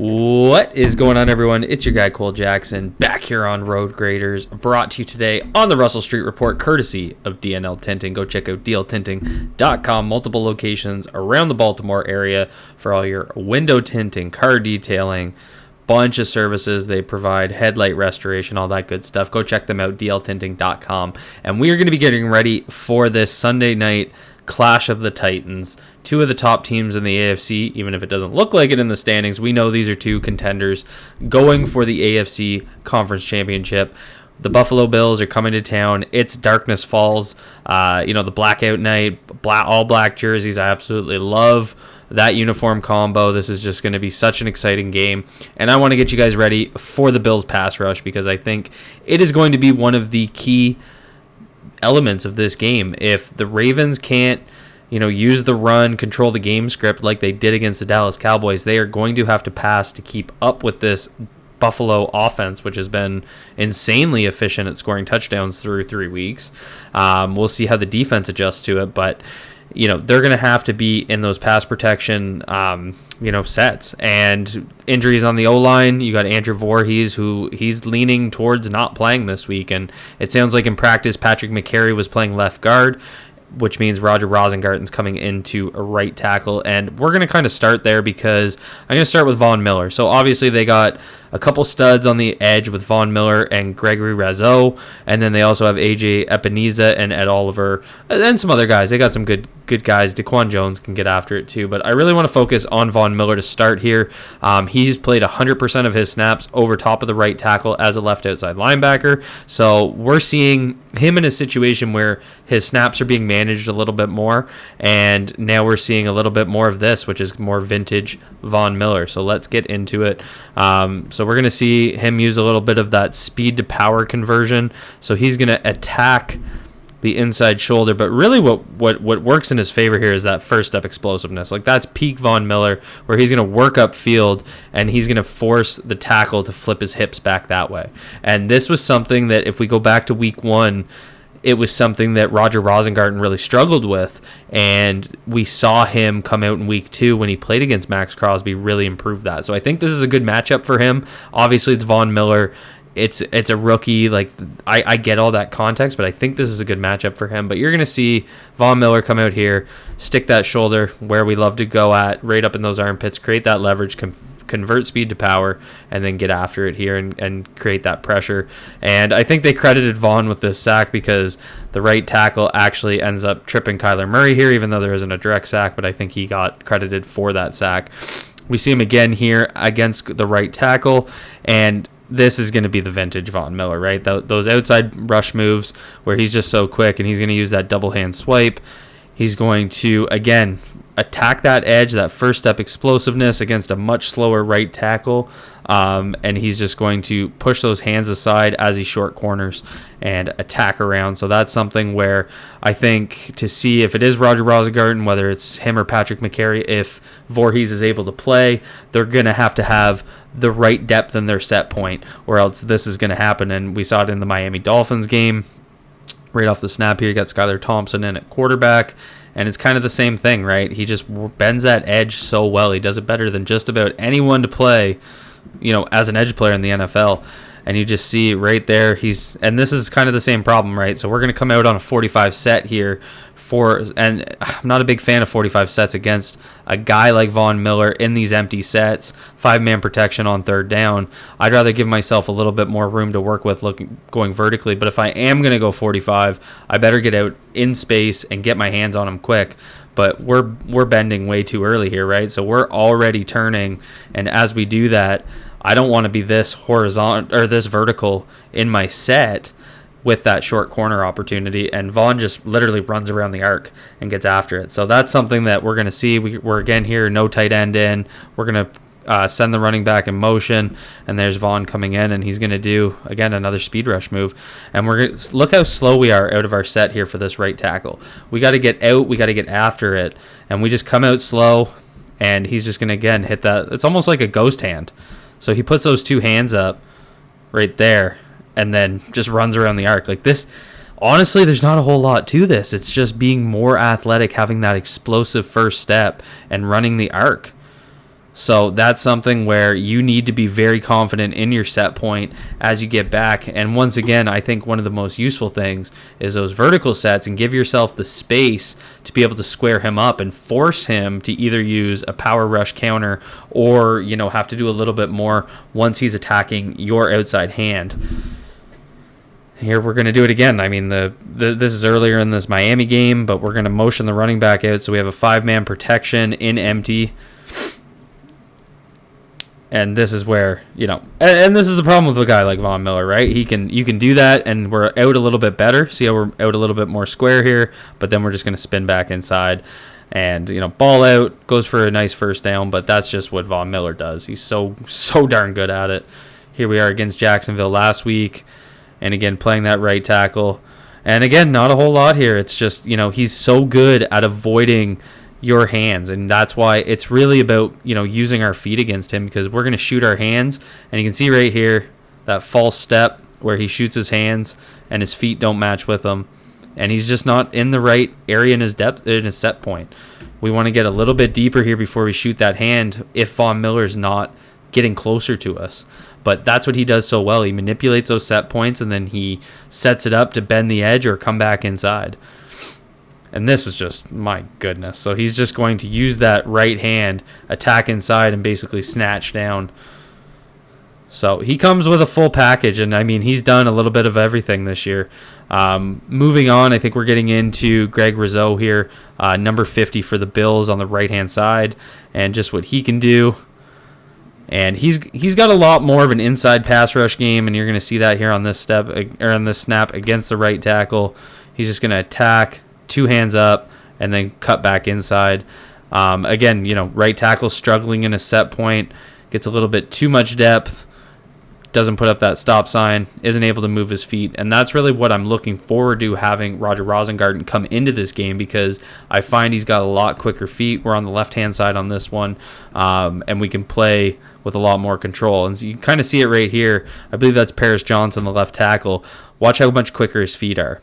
What is going on, everyone? It's your guy Cole Jackson back here on Road Graders, brought to you today on the Russell Street Report, courtesy of DNL Tinting. Go check out dltinting.com. Multiple locations around the Baltimore area for all your window tinting, car detailing, bunch of services they provide, headlight restoration, all that good stuff. Go check them out, dltinting.com. And we are going to be getting ready for this Sunday night Clash of the Titans. Two of the top teams in the AFC, even if it doesn't look like it in the standings. We know these are two contenders going for the AFC Conference Championship. The Buffalo Bills are coming to town. It's Darkness Falls. The blackout night, all black jerseys. I absolutely love that uniform combo. This is just going to be such an exciting game. And I want to get you guys ready for the Bills pass rush, because I think it is going to be one of the key elements of this game. If the Ravens can't use the run, control the game script like they did against the Dallas Cowboys, they are going to have to pass to keep up with this Buffalo offense, which has been insanely efficient at scoring touchdowns through 3 weeks. We'll see how the defense adjusts to it, but they're going to have to be in those pass protection sets. And injuries on the O-line, you got Andrew Voorhees, who he's leaning towards not playing this week, and it sounds like in practice Patrick McCary was playing left guard, which means Roger Rosengarten's coming into a right tackle. And we're going to kind of start there, because I'm going to start with Von Miller. So obviously they got a couple studs on the edge with Von Miller and Gregory Razzo, and then they also have AJ Epenesa and Ed Oliver, and some other guys. They got some good guys. Daquan Jones can get after it too, but I really want to focus on Von Miller to start here. He's played 100% of his snaps over top of the right tackle as a left outside linebacker, so we're seeing him in a situation where his snaps are being managed a little bit more, and now we're seeing a little bit more of this, which is more vintage Von Miller. So let's get into it. So we're going to see him use a little bit of that speed to power conversion. So he's going to attack the inside shoulder, but really what works in his favor here is that first step explosiveness. Like, that's peak Von Miller, where he's going to work upfield and he's going to force the tackle to flip his hips back that way. And this was something that, if we go back to week 1, it was something that Roger Rosengarten really struggled with, and we saw him come out in week 2 when he played against Max Crosby really improve that. So I think this is a good matchup for him. Obviously, it's Von Miller. It's a rookie. Like, I get all that context, but I think this is a good matchup for him. But you're going to see Von Miller come out here, stick that shoulder where we love to go at, right up in those armpits, create that leverage, convert speed to power, and then get after it here and create that pressure. And I think they credited Vaughn with this sack, because the right tackle actually ends up tripping Kyler Murray here, even though there isn't a direct sack, but I think he got credited for that sack. We see him again here against the right tackle, and this is going to be the vintage Von Miller, right? Those outside rush moves where he's just so quick, and he's going to use that double hand swipe. He's going to, again, attack that edge, that first step explosiveness against a much slower right tackle, and he's just going to push those hands aside as he short corners and attack around. So that's something where I think, to see if it is Roger Rosengarten, whether it's him or Patrick McCary, if Voorhees is able to play, they're going to have the right depth in their set point, or else this is going to happen. And we saw it in the Miami Dolphins game. Right off the snap here, you got Skylar Thompson in at quarterback, and it's kind of the same thing, right? He just bends that edge so well. He does it better than just about anyone to play, as an edge player in the NFL. And you just see right there, and this is kind of the same problem, right? So we're going to come out on a 45 set here, and I'm not a big fan of 45 sets against a guy like Von Miller in these empty sets, 5-man protection on third down. I'd rather give myself a little bit more room to work with going vertically, but if I am going to go 45, I better get out in space and get my hands on him quick. But we're bending way too early here, right? So we're already turning, and as we do that, I don't want to be this horizontal or this vertical in my set with that short corner opportunity, and Vaughn just literally runs around the arc and gets after it. So that's something that we're going to see. We're again here, no tight end in. We're going to send the running back in motion, and there's Vaughn coming in, and he's going to do, again, another speed rush move. And we're going to look how slow we are out of our set here for this right tackle. We got to get out, we got to get after it, and we just come out slow, and he's just going to, again, hit that. It's almost like a ghost hand. So he puts those two hands up right there, and then just runs around the arc. Like this, honestly, there's not a whole lot to this. It's just being more athletic, having that explosive first step, and running the arc. So that's something where you need to be very confident in your set point as you get back. And once again, I think one of the most useful things is those vertical sets, and give yourself the space to be able to square him up and force him to either use a power rush counter or, you know, have to do a little bit more once he's attacking your outside hand. Here we're going to do it again. I mean, this is earlier in this Miami game, but we're going to motion the running back out. So we have a 5-man protection in empty. And this is where, you know, and this is the problem with a guy like Von Miller, right? You can do that, and we're out a little bit better. See how we're out a little bit more square here, but then we're just going to spin back inside. And, you know, ball out, goes for a nice first down, but that's just what Von Miller does. He's so darn good at it. Here we are against Jacksonville last week, and again, playing that right tackle. And again, not a whole lot here. It's just, you know, he's so good at avoiding your hands, and that's why it's really about, you know, using our feet against him, because we're going to shoot our hands, and you can see right here that false step where he shoots his hands and his feet don't match with him, and he's just not in the right area in his depth, in his set point. We want to get a little bit deeper here before we shoot that hand if Von Miller's not getting closer to us. But that's what he does so well. He manipulates those set points, and then he sets it up to bend the edge or come back inside. And this was just, my goodness. So he's just going to use that right hand, attack inside, and basically snatch down. So he comes with a full package, and I mean, he's done a little bit of everything this year. Moving on, I think we're getting into Greg Rousseau here, number 50 for the Bills on the right-hand side, and just what he can do. And he's got a lot more of an inside pass rush game, and you're going to see that here on this step, or on this snap against the right tackle. He's just going to attack, 2 hands up, and then cut back inside. Again, you know, right tackle struggling in a set point, gets a little bit too much depth, doesn't put up that stop sign, isn't able to move his feet, and that's really what I'm looking forward to, having Roger Rosengarten come into this game, because I find he's got a lot quicker feet. We're on the left-hand side on this one, and we can play with a lot more control. And so you kind of see it right here. I believe that's Paris Johnson, the left tackle. Watch how much quicker his feet are.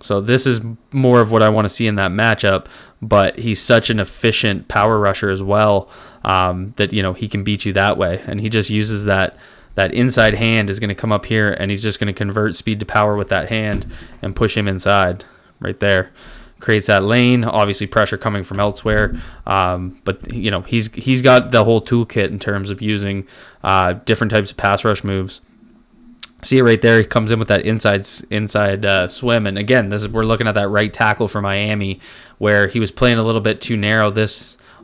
So this is more of what I want to see in that matchup, but he's such an efficient power rusher as well, that, you know, he can beat you that way. And he just uses that inside hand is going to come up here, and he's just going to convert speed to power with that hand and push him inside right there. Creates that lane, obviously pressure coming from elsewhere, but, you know, he's got the whole toolkit in terms of using different types of pass rush moves. See it right there. He comes in with that inside swim, and again, we're looking at that right tackle for Miami, where he was playing a little bit too narrow.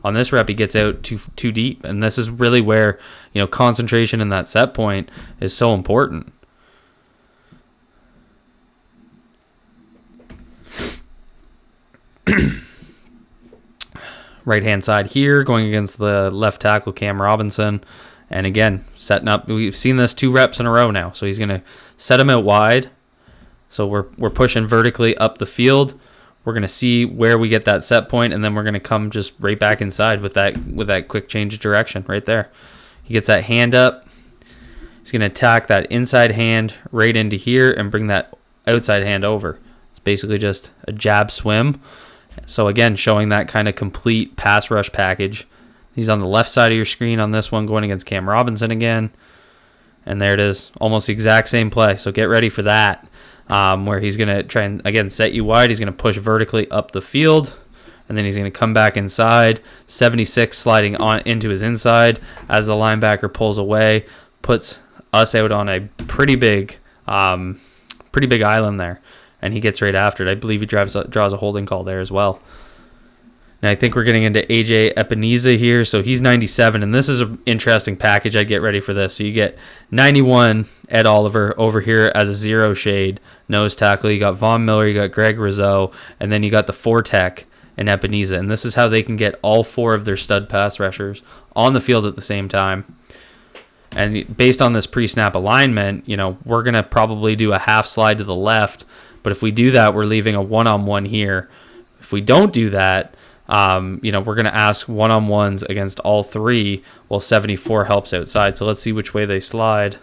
On this rep, he gets out too deep, and this is really where, you know, concentration in that set point is so important. Right hand side here, going against the left tackle Cam Robinson. And again, setting up, we've seen this 2 reps in a row now. So he's going to set him out wide. So we're pushing vertically up the field. We're going to see where we get that set point, and then we're going to come just right back inside with that quick change of direction right there. He gets that hand up. He's going to attack that inside hand right into here and bring that outside hand over. It's basically just a jab swim. So again, showing that kind of complete pass rush package. He's on the left side of your screen on this one, going against Cam Robinson again. And there it is, almost the exact same play. So get ready for that, where he's going to try and, again, set you wide. He's going to push vertically up the field, and then he's going to come back inside. 76 sliding on into his inside as the linebacker pulls away, puts us out on a pretty big island there, and he gets right after it. I believe he draws a holding call there as well. And I think we're getting into AJ Epenesa here. So he's 97, and this is an interesting package. I'd get ready for this. So you get 91 Ed Oliver over here as a 0 shade nose tackle. You got Von Miller, you got Greg Rousseau, and then you got the 4-tech and Epenesa. And this is how they can get all 4 of their stud pass rushers on the field at the same time. And based on this pre-snap alignment, you know, we're going to probably do a half slide to the left. But if we do that, we're leaving a one-on-one here. If we don't do that, you know, we're going to ask one-on-ones against all 3 while 74 helps outside. So let's see which way they slide.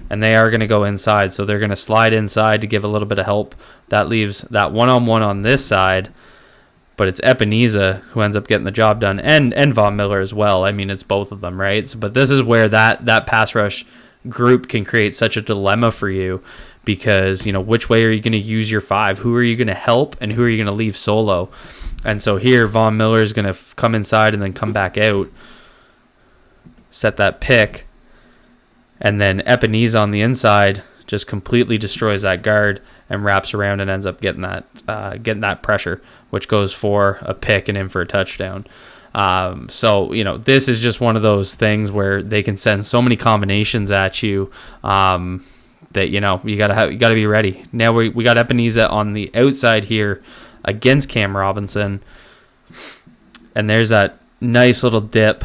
And they are going to go inside. So they're going to slide inside to give a little bit of help. That leaves that one-on-one on this side. but it's Epenesa who ends up getting the job done, and Von Miller as well. I mean, it's both of them, right? But this is where that pass rush group can create such a dilemma for you, because, you know, which way are you going to use your 5? Who are you going to help, and who are you going to leave solo? And so here, Von Miller is going to come inside and then come back out, set that pick, and then Epenesa on the inside just completely destroys that guard and wraps around and ends up getting that pressure, which goes for a pick and in for a touchdown. So, you know, this is just one of those things where they can send so many combinations at you that, you know, you gotta be ready. Now we got Epenesa on the outside here against Cam Robinson, and there's that nice little dip,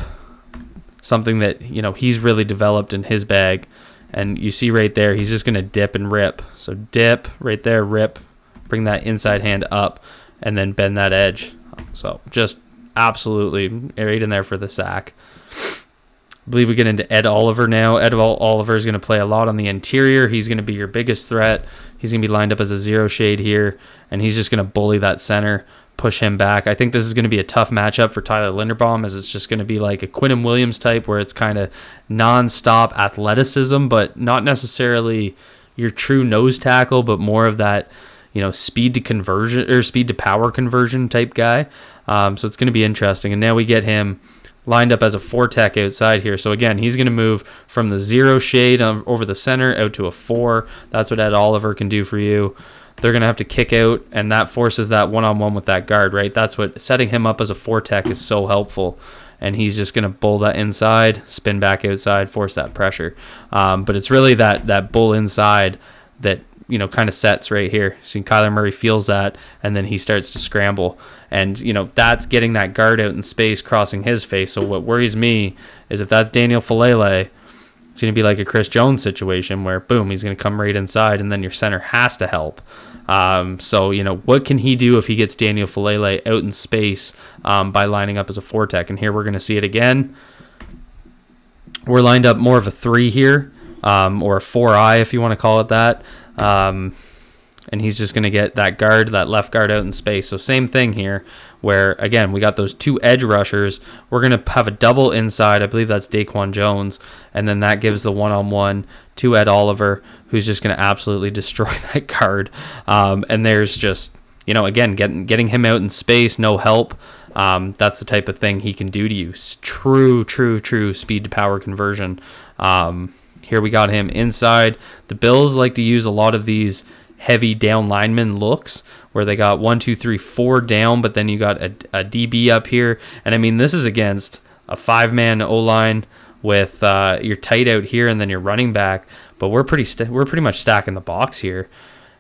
something that, you know, he's really developed in his bag. And you see right there, he's just going to dip and rip. So dip right there, rip, bring that inside hand up, and then bend that edge. So just absolutely right in there for the sack. I believe we get into Ed Oliver now. Ed Oliver is going to play a lot on the interior. He's going to be your biggest threat. He's going to be lined up as a zero shade here, and he's just going to bully that center, push him back. I think this is going to be a tough matchup for Tyler Linderbaum, as it's just going to be like a Quinnen Williams type, where it's kind of non-stop athleticism, but not necessarily your true nose tackle, but more of that, you know, speed to conversion or speed to power conversion type guy. So it's going to be interesting. And now we get him lined up as a 4-tech outside here. So again, he's going to move from the zero shade over the center out to a 4. That's what Ed Oliver can do for you. They're going to have to kick out, and that forces that one-on-one with that guard, right? That's what setting him up as a 4-tech is so helpful. And he's just going to bull that inside, spin back outside, force that pressure. But it's really that bull inside that, you know, kind of sets right here. So Kyler Murray feels that, and then he starts to scramble. And, you know, that's getting that guard out in space, crossing his face. So what worries me is if that's Daniel Falele, it's going to be like a Chris Jones situation where, boom, he's going to come right inside, and then your center has to help. So, you know, what can he do if he gets Daniel Falele out in space by lining up as a 4-tech? And here we're going to see it again. We're lined up more of a 3 here, or a 4-eye if you want to call it that. And he's just going to get that guard, that left guard out in space. So same thing here, where, again, we got those 2 edge rushers. We're going to have a double inside. I believe that's Daquan Jones. And then that gives the one-on-one to Ed Oliver, who's just going to absolutely destroy that guard. And there's just, you know, again, getting him out in space, no help. That's the type of thing he can do to you. True speed to power conversion. Here we got him inside. The Bills like to use a lot of these heavy down lineman looks where they got 1, 2, 3, 4 down, but then you got a DB up here. And I mean, this is against a 5-man O-line with your tight out here and then your running back, but we're pretty much stacking the box here.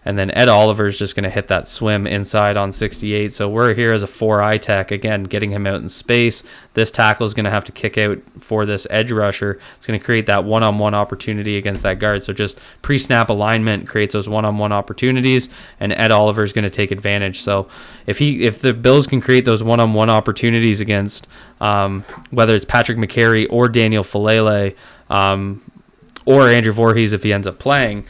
And then Ed Oliver is just going to hit that swim inside on 68. So we're here as a 4-eye tech, again, getting him out in space. This tackle is going to have to kick out for this edge rusher. It's going to create that one-on-one opportunity against that guard. So just pre-snap alignment creates those one-on-one opportunities, and Ed Oliver is going to take advantage. So if the Bills can create those one-on-one opportunities against whether it's Patrick McCary or Daniel Falele or Andrew Voorhees if he ends up playing,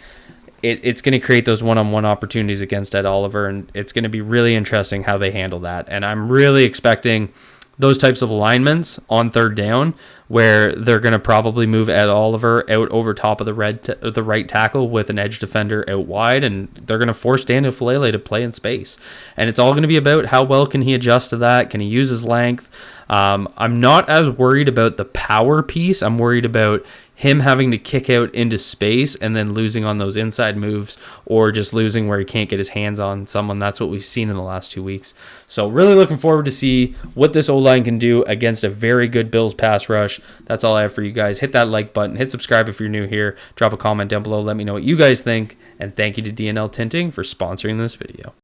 it's going to create those one-on-one opportunities against Ed Oliver, and it's going to be really interesting how they handle that. And I'm really expecting those types of alignments on 3rd down where they're going to probably move Ed Oliver out over top of the right tackle with an edge defender out wide, and they're going to force Daniel Falele to play in space. And it's all going to be about how well can he adjust to that? Can he use his length? I'm not as worried about the power piece. I'm worried about him having to kick out into space and then losing on those inside moves, or just losing where he can't get his hands on someone. That's what we've seen in the last 2 weeks. So really looking forward to see what this O-line can do against a very good Bills pass rush. That's all I have for you guys. Hit that like button. Hit subscribe if you're new here. Drop a comment down below. Let me know what you guys think. And thank you to DNL Tinting for sponsoring this video.